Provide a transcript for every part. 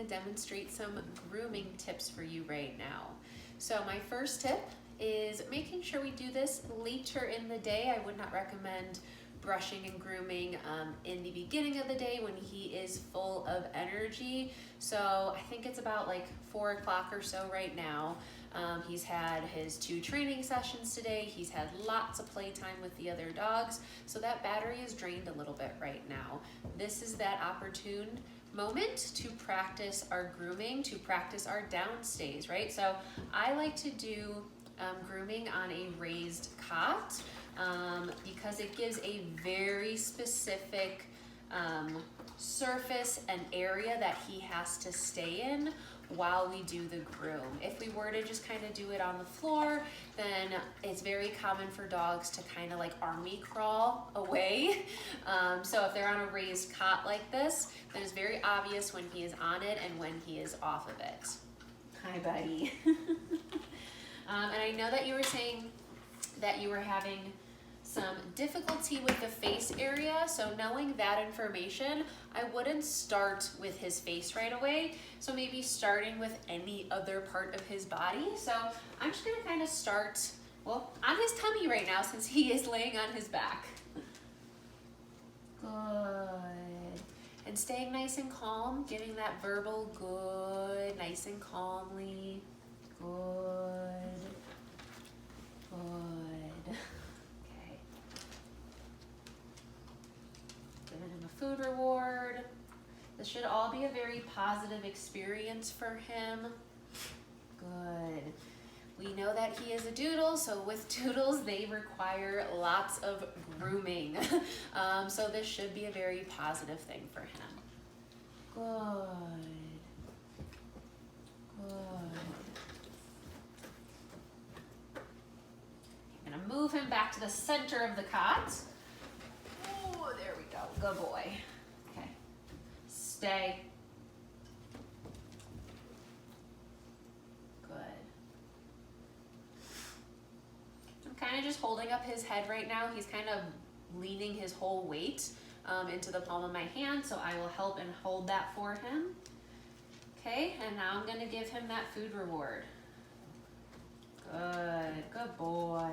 gonna demonstrate some grooming tips for you right now. So my first tip is making sure we do this later in the day. I would not recommend brushing and grooming in the beginning of the day when he is full of energy. So I think it's about like 4 o'clock or so right now. He's had his 2 training sessions today. He's had lots of playtime with the other dogs. So that battery is drained a little bit right now. This is that opportune moment to practice our grooming, to practice our downstays, right? So I like to do grooming on a raised cot because it gives a very specific surface and area that he has to stay in while we do the groom. If we were to just kind of do it on the floor, then it's very common for dogs to kind of like army crawl away. So if they're on a raised cot like this, then it's very obvious when he is on it and when he is off of it. Hi, buddy. And I know that you were saying that you were having some difficulty with the face area, so knowing that information, I wouldn't start with his face right away. So maybe starting with any other part of his body. So I'm just gonna kind of start, well, on his tummy right now since he is laying on his back. Good. And staying nice and calm, giving that verbal good, nice and calmly. Good. Good. Food reward. This should all be a very positive experience for him. Good. We know that he is a doodle, so with doodles, they require lots of grooming. So this should be a very positive thing for him. Good. Good. I'm gonna move him back to the center of the cot. Oh, there we go. Good boy. Okay. Stay. Good. I'm kind of just holding up his head right now. He's kind of leaning his whole weight into the palm of my hand, so I will help and hold that for him. Okay, and now I'm going to give him that food reward. Good. Good boy.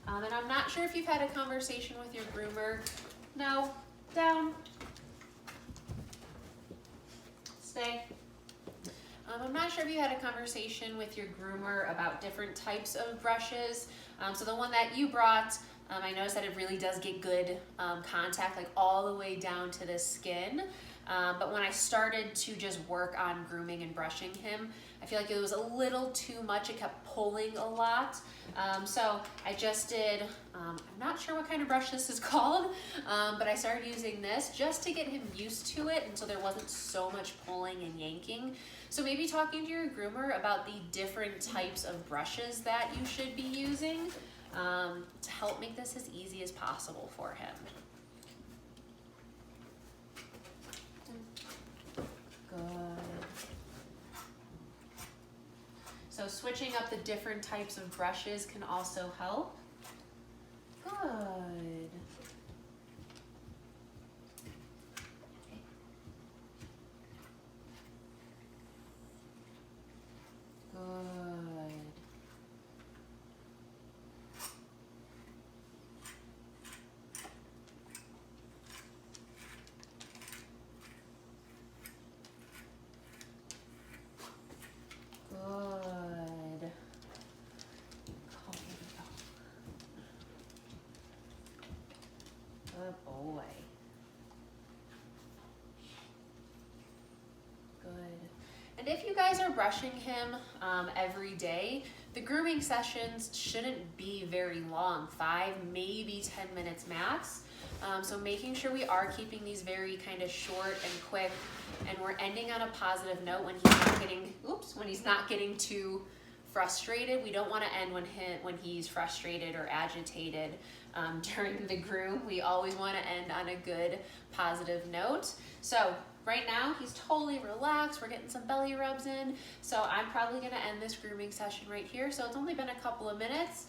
And I'm not sure if you've had a conversation with your groomer. No, down. Stay. I'm not sure if you had a conversation with your groomer about different types of brushes. So the one that you brought, I noticed that it really does get good contact, like all the way down to the skin. But when I started to just work on grooming and brushing him, I feel like it was a little too much. It kept pulling a lot. So I just did, I'm not sure what kind of brush this is called, but I started using this just to get him used to it, and so there wasn't so much pulling and yanking. So maybe talking to your groomer about the different types of brushes that you should be using to help make this as easy as possible for him. Good. So switching up the different types of brushes can also help. Good. Good. Good. Good boy. Good. And if you guys are brushing him every day, The grooming sessions shouldn't be very long, 5, maybe 10 minutes max. So making sure we are keeping these very kind of short and quick, and we're ending on a positive note when he's not getting too frustrated. We don't want to end when he's frustrated or agitated during the groom. We always want to end on a good positive note. So right now he's totally relaxed. We're getting some belly rubs in. So I'm probably going to end this grooming session right here. So it's only been a couple of minutes,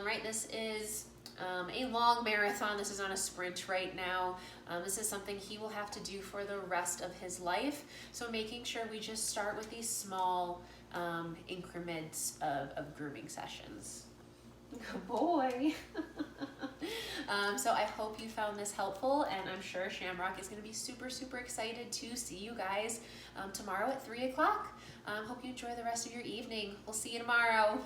right? This is a long marathon. This is on a sprint right now. This is something he will have to do for the rest of his life. So making sure we just start with these small increments of grooming sessions. Good boy. So I hope you found this helpful, and I'm sure Shamrock is going to be super, super excited to see you guys tomorrow at 3 o'clock. Hope you enjoy the rest of your evening. We'll see you tomorrow.